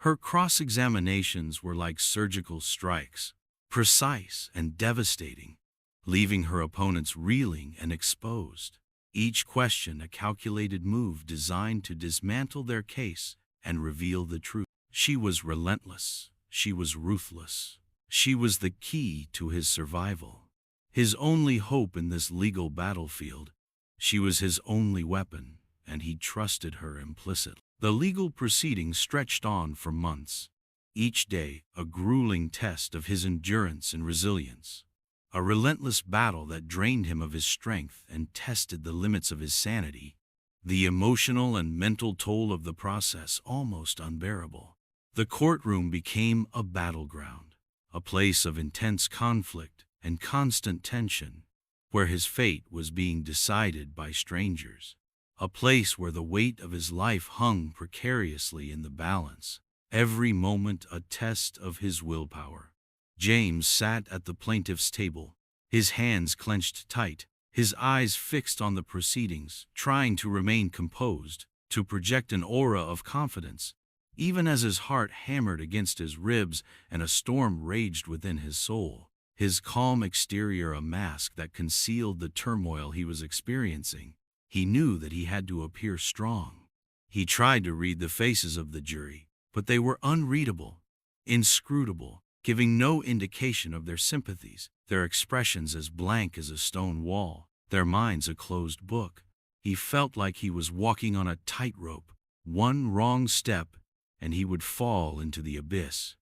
Her cross-examinations were like surgical strikes, precise and devastating, leaving her opponents reeling and exposed. Each question a calculated move designed to dismantle their case and reveal the truth. She was relentless. She was ruthless. She was the key to his survival, his only hope in this legal battlefield. She was his only weapon, and he trusted her implicitly. The legal proceedings stretched on for months, each day a grueling test of his endurance and resilience, a relentless battle that drained him of his strength and tested the limits of his sanity. The emotional and mental toll of the process almost unbearable. The courtroom became a battleground, a place of intense conflict and constant tension, where his fate was being decided by strangers, a place where the weight of his life hung precariously in the balance, every moment a test of his willpower. James sat at the plaintiff's table, his hands clenched tight, his eyes fixed on the proceedings, trying to remain composed, to project an aura of confidence, even as his heart hammered against his ribs and a storm raged within his soul. His calm exterior a mask that concealed the turmoil he was experiencing. He knew that he had to appear strong. He tried to read the faces of the jury, but they were unreadable, inscrutable, giving no indication of their sympathies, their expressions as blank as a stone wall, their minds a closed book. He felt like he was walking on a tightrope. One wrong step, and he would fall into the abyss.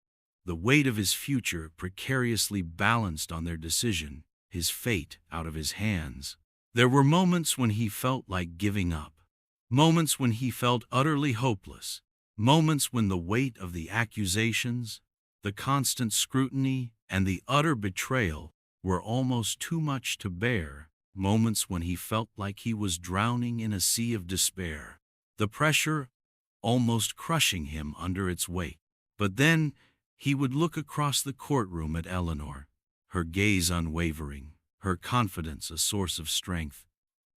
The weight of his future precariously balanced on their decision, his fate out of his hands. There were moments when he felt like giving up, moments when he felt utterly hopeless, moments when the weight of the accusations, the constant scrutiny, and the utter betrayal were almost too much to bear, moments when he felt like he was drowning in a sea of despair, the pressure almost crushing him under its weight. But then he would look across the courtroom at Eleanor, her gaze unwavering, her confidence a source of strength,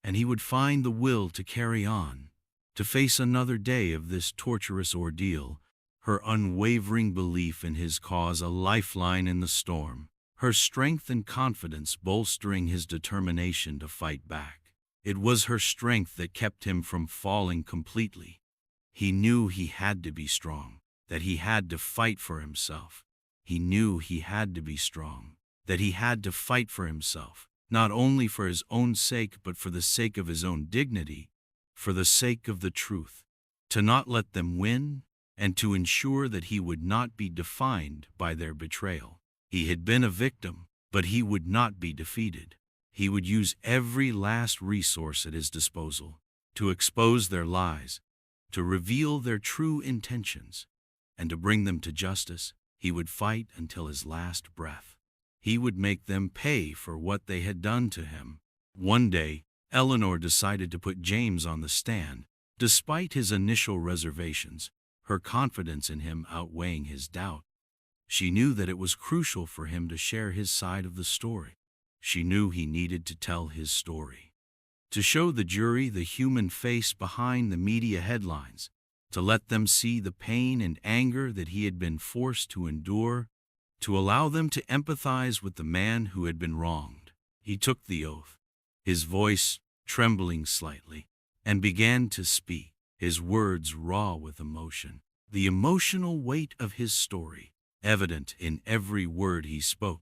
and he would find the will to carry on, to face another day of this torturous ordeal, her unwavering belief in his cause a lifeline in the storm, her strength and confidence bolstering his determination to fight back. It was her strength that kept him from falling completely. He knew he had to be strong, that he had to fight for himself. He knew he had to be strong, that he had to fight for himself, not only for his own sake but for the sake of his own dignity, for the sake of the truth, to not let them win, and to ensure that he would not be defined by their betrayal. He had been a victim, but he would not be defeated. He would use every last resource at his disposal to expose their lies, to reveal their true intentions, and to bring them to justice. He would fight until his last breath. He would make them pay for what they had done to him. One day, Eleanor decided to put James on the stand, despite his initial reservations, her confidence in him outweighing his doubt. She knew that it was crucial for him to share his side of the story. She knew he needed to tell his story, to show the jury the human face behind the media headlines, to let them see the pain and anger that he had been forced to endure, to allow them to empathize with the man who had been wronged. He took the oath, his voice trembling slightly, and began to speak, his words raw with emotion, the emotional weight of his story evident in every word he spoke,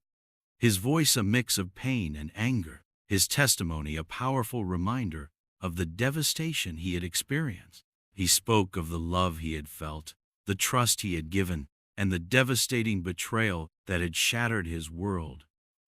his voice a mix of pain and anger, his testimony a powerful reminder of the devastation he had experienced. He spoke of the love he had felt, the trust he had given, and the devastating betrayal that had shattered his world.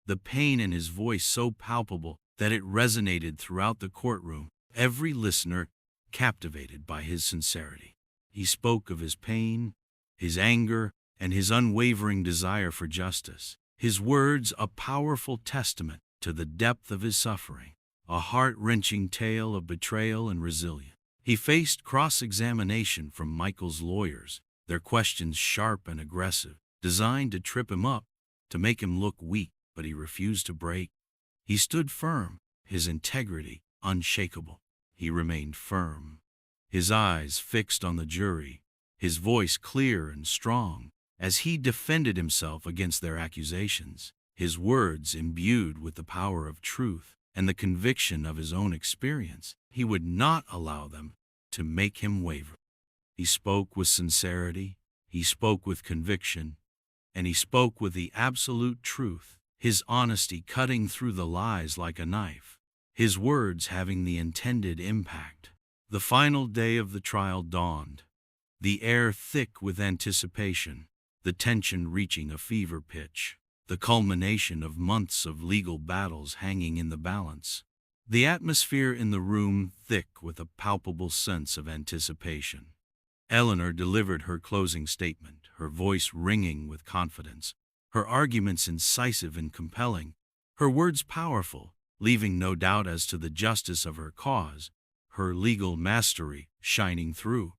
The pain in his voice so palpable that it resonated throughout the courtroom, every listener captivated by his sincerity. He spoke of his pain, his anger, and his unwavering desire for justice. His words a powerful testament to the depth of his suffering, a heart-wrenching tale of betrayal and resilience. He faced cross-examination from Michael's lawyers, their questions sharp and aggressive, designed to trip him up, to make him look weak, but he refused to break. He stood firm, his integrity unshakable. He remained firm, his eyes fixed on the jury, his voice clear and strong, as he defended himself against their accusations, his words imbued with the power of truth and the conviction of his own experience. He would not allow them to make him waver. He spoke with sincerity, he spoke with conviction, and he spoke with the absolute truth, his honesty cutting through the lies like a knife, his words having the intended impact. The final day of the trial dawned, the air thick with anticipation, the tension reaching a fever pitch, the culmination of months of legal battles hanging in the balance. The atmosphere in the room thick with a palpable sense of anticipation. Eleanor delivered her closing statement, her voice ringing with confidence, her arguments incisive and compelling, her words powerful, leaving no doubt as to the justice of her cause, her legal mastery shining through.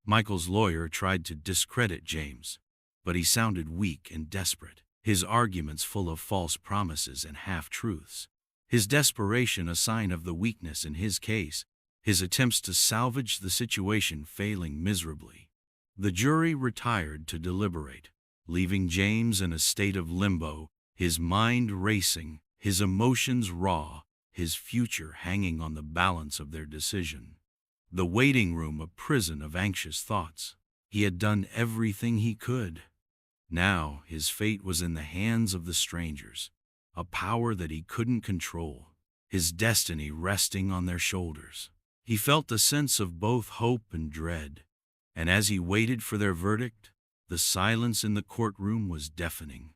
Michael's lawyer tried to discredit James, but he sounded weak and desperate, his arguments full of false promises and half-truths, his desperation a sign of the weakness in his case, his attempts to salvage the situation failing miserably. The jury retired to deliberate, leaving James in a state of limbo, his mind racing, his emotions raw, his future hanging on the balance of their decision. The waiting room a prison of anxious thoughts. He had done everything he could. Now his fate was in the hands of the strangers, a power that he couldn't control, his destiny resting on their shoulders. He felt a sense of both hope and dread, and as he waited for their verdict, the silence in the courtroom was deafening,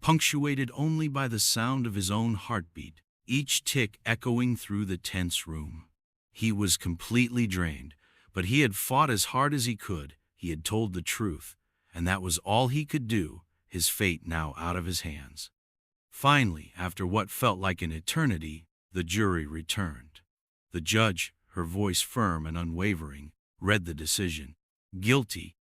punctuated only by the sound of his own heartbeat each tick echoing through the tense room. He was completely drained, but he had fought as hard as he could. He had told the truth, and that was all he could do, his fate now out of his hands. Finally, after what felt like an eternity, the jury returned. The judge, her voice firm and unwavering, read the decision. Guilty.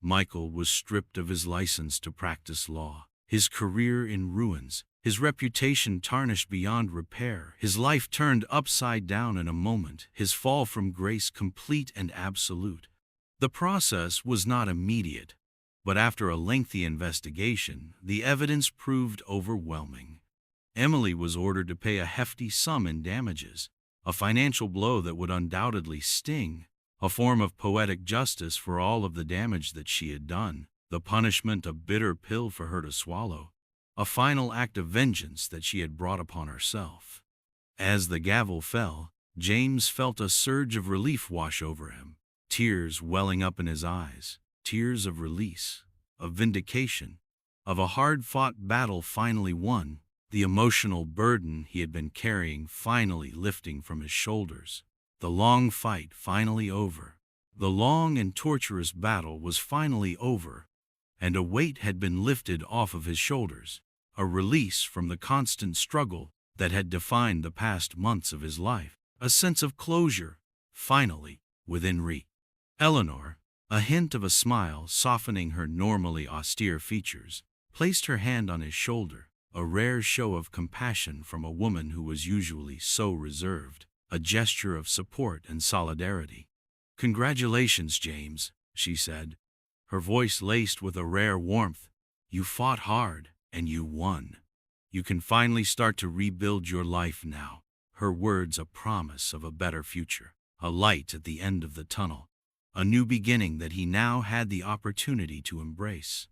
Michael was stripped of his license to practice law, his career in ruins, his reputation tarnished beyond repair, his life turned upside down in a moment, his fall from grace complete and absolute. The process was not immediate, but after a lengthy investigation, the evidence proved overwhelming. Emily was ordered to pay a hefty sum in damages, a financial blow that would undoubtedly sting, a form of poetic justice for all of the damage that she had done, the punishment a bitter pill for her to swallow, a final act of vengeance that she had brought upon herself. As the gavel fell, James felt a surge of relief wash over him, tears welling up in his eyes, tears of release, of vindication, of a hard-fought battle finally won, the emotional burden he had been carrying finally lifting from his shoulders. The long fight finally over. The long and torturous battle was finally over, and a weight had been lifted off of his shoulders, a release from the constant struggle that had defined the past months of his life, a sense of closure, finally, within reach. Eleanor, a hint of a smile softening her normally austere features, placed her hand on his shoulder, a rare show of compassion from a woman who was usually so reserved, a gesture of support and solidarity. "Congratulations, James," she said, her voice laced with a rare warmth. "You fought hard, and you won. You can finally start to rebuild your life now." Her words a promise of a better future, a light at the end of the tunnel, a new beginning that he now had the opportunity to embrace.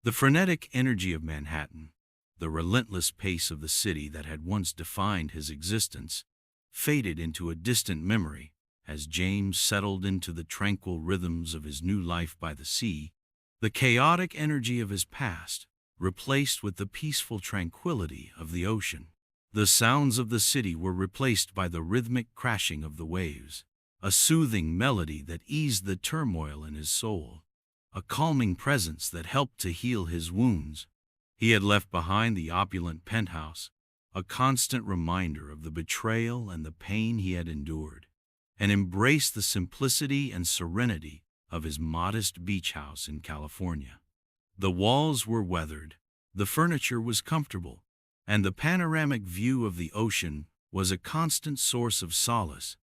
The frenetic energy of Manhattan, the relentless pace of the city that had once defined his existence, faded into a distant memory as James settled into the tranquil rhythms of his new life by the sea. The chaotic energy of his past replaced with the peaceful tranquility of the ocean. The sounds of the city were replaced by the rhythmic crashing of the waves, a soothing melody that eased the turmoil in his soul, a calming presence that helped to heal his wounds. He had left behind the opulent penthouse, a constant reminder of the betrayal and the pain he had endured, and embraced the simplicity and serenity of his modest beach house in California. The walls were weathered, the furniture was comfortable, and the panoramic view of the ocean was a constant source of solace,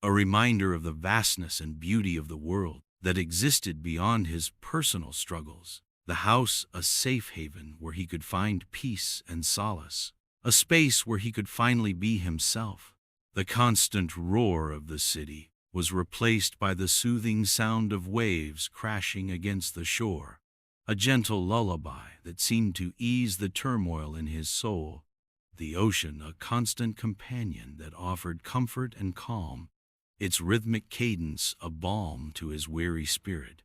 a reminder of the vastness and beauty of the world that existed beyond his personal struggles. The house a safe haven where he could find peace and solace, a space where he could finally be himself. The constant roar of the city was replaced by the soothing sound of waves crashing against the shore, a gentle lullaby that seemed to ease the turmoil in his soul. The ocean a constant companion that offered comfort and calm, its rhythmic cadence a balm to his weary spirit.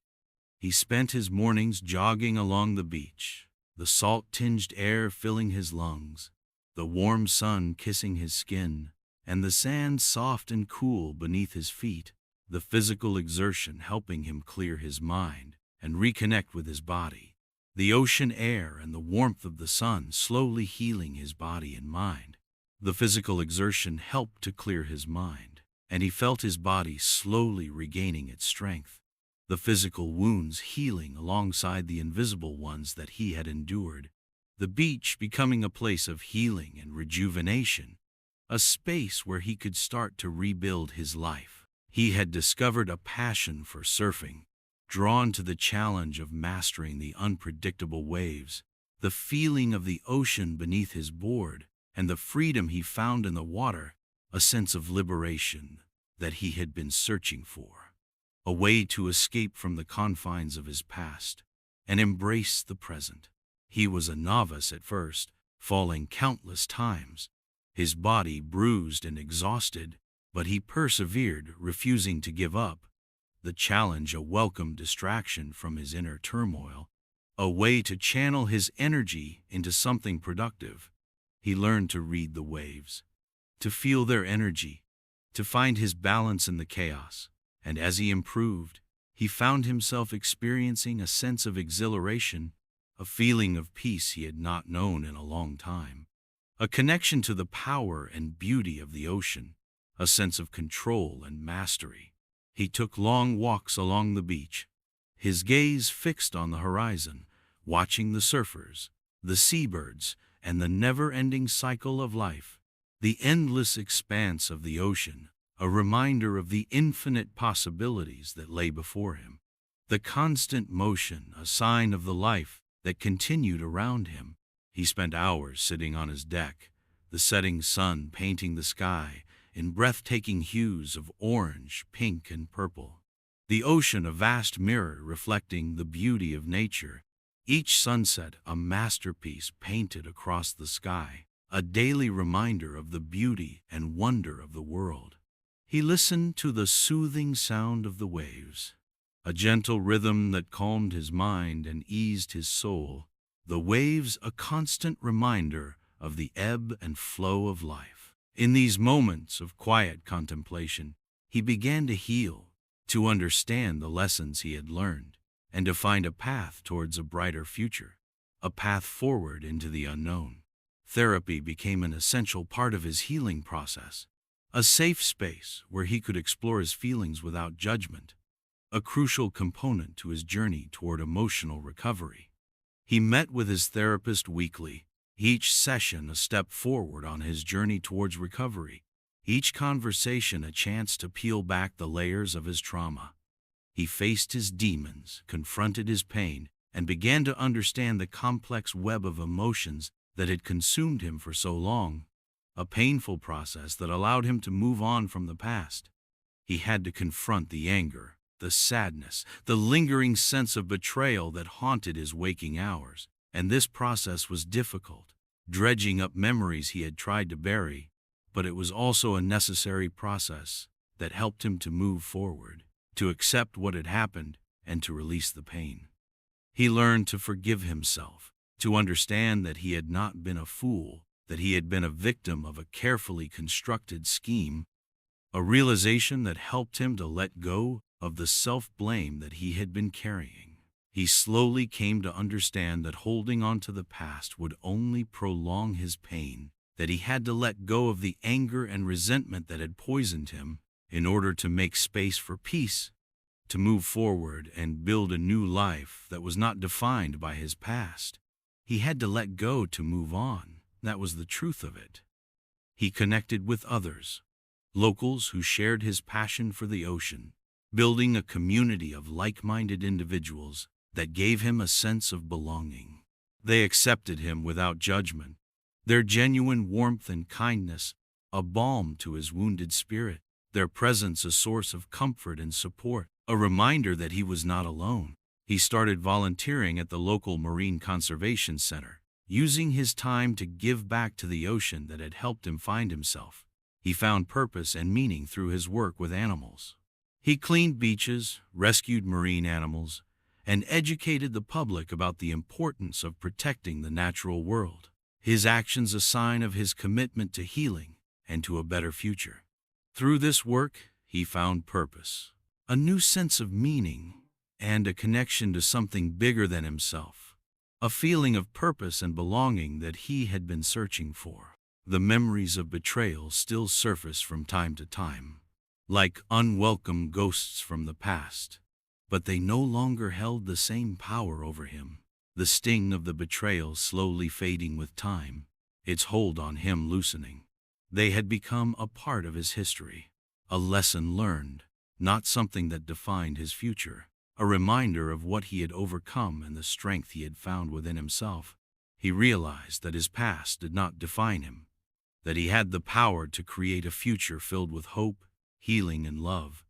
He spent his mornings jogging along the beach, the salt-tinged air filling his lungs, the warm sun kissing his skin, and the sand soft and cool beneath his feet, the physical exertion helping him clear his mind and reconnect with his body, the ocean air and the warmth of the sun slowly healing his body and mind. The physical exertion helped to clear his mind, and he felt his body slowly regaining its strength, the physical wounds healing alongside the invisible ones that he had endured, the beach becoming a place of healing and rejuvenation, a space where he could start to rebuild his life. He had discovered a passion for surfing, drawn to the challenge of mastering the unpredictable waves, the feeling of the ocean beneath his board, and the freedom he found in the water, a sense of liberation that he had been searching for, a way to escape from the confines of his past and embrace the present. He was a novice at first, falling countless times, his body bruised and exhausted, but he persevered, refusing to give up. The challenge a welcome distraction from his inner turmoil, a way to channel his energy into something productive. He learned to read the waves, to feel their energy, to find his balance in the chaos. And as he improved, he found himself experiencing a sense of exhilaration, a feeling of peace he had not known in a long time, a connection to the power and beauty of the ocean, a sense of control and mastery. He took long walks along the beach, his gaze fixed on the horizon, watching the surfers, the seabirds, and the never-ending cycle of life, the endless expanse of the ocean, a reminder of the infinite possibilities that lay before him. The constant motion, a sign of the life that continued around him. He spent hours sitting on his deck, the setting sun painting the sky in breathtaking hues of orange, pink, and purple. The ocean a vast mirror reflecting the beauty of nature, each sunset a masterpiece painted across the sky, a daily reminder of the beauty and wonder of the world. He listened to the soothing sound of the waves, a gentle rhythm that calmed his mind and eased his soul, the waves a constant reminder of the ebb and flow of life. In these moments of quiet contemplation, he began to heal, to understand the lessons he had learned, and to find a path towards a brighter future, a path forward into the unknown. Therapy became an essential part of his healing process, a safe space where he could explore his feelings without judgment, a crucial component to his journey toward emotional recovery. He met with his therapist weekly, each session a step forward on his journey towards recovery, each conversation a chance to peel back the layers of his trauma. He faced his demons, confronted his pain, and began to understand the complex web of emotions that had consumed him for so long, a painful process that allowed him to move on from the past. He had to confront the anger, the sadness, the lingering sense of betrayal that haunted his waking hours, and this process was difficult, dredging up memories he had tried to bury, but it was also a necessary process that helped him to move forward, to accept what had happened, and to release the pain. He learned to forgive himself, to understand that he had not been a fool, that he had been a victim of a carefully constructed scheme, a realization that helped him to let go of the self-blame that he had been carrying. He slowly came to understand that holding on to the past would only prolong his pain, that he had to let go of the anger and resentment that had poisoned him in order to make space for peace, to move forward and build a new life that was not defined by his past. He had to let go to move on. That was the truth of it. He connected with others, locals who shared his passion for the ocean, building a community of like-minded individuals that gave him a sense of belonging. They accepted him without judgment, their genuine warmth and kindness a balm to his wounded spirit, their presence a source of comfort and support, a reminder that he was not alone. He started volunteering at the local marine conservation center, using his time to give back to the ocean that had helped him find himself. He found purpose and meaning through his work with animals. He cleaned beaches, rescued marine animals, and educated the public about the importance of protecting the natural world. His actions a sign of his commitment to healing and to a better future. Through this work, he found purpose, a new sense of meaning, and a connection to something bigger than himself, a feeling of purpose and belonging that he had been searching for. The memories of betrayal still surface from time to time, like unwelcome ghosts from the past, but they no longer held the same power over him. The sting of the betrayal slowly fading with time, its hold on him loosening. They had become a part of his history, a lesson learned, not something that defined his future, a reminder of what he had overcome and the strength he had found within himself. He realized that his past did not define him, that he had the power to create a future filled with hope, healing, and love,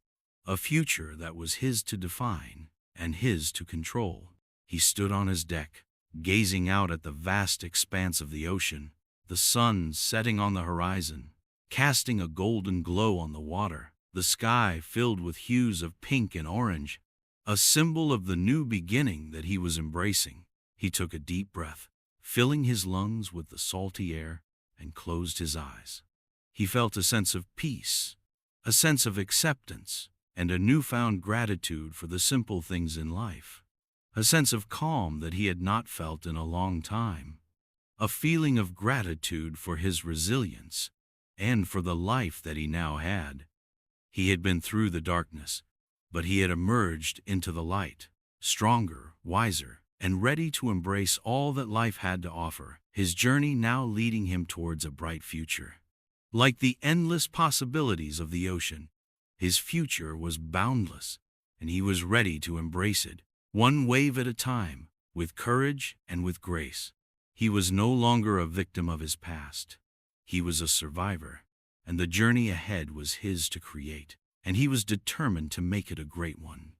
a future that was his to define and his to control. He stood on his deck, gazing out at the vast expanse of the ocean, the sun setting on the horizon, casting a golden glow on the water, the sky filled with hues of pink and orange, a symbol of the new beginning that he was embracing. He took a deep breath, filling his lungs with the salty air, and closed his eyes. He felt a sense of peace, a sense of acceptance, and a newfound gratitude for the simple things in life. A sense of calm that he had not felt in a long time. A feeling of gratitude for his resilience and for the life that he now had. He had been through the darkness, but he had emerged into the light, stronger, wiser, and ready to embrace all that life had to offer, his journey now leading him towards a bright future. Like the endless possibilities of the ocean, his future was boundless, and he was ready to embrace it, one wave at a time, with courage and with grace. He was no longer a victim of his past. He was a survivor, and the journey ahead was his to create, and he was determined to make it a great one.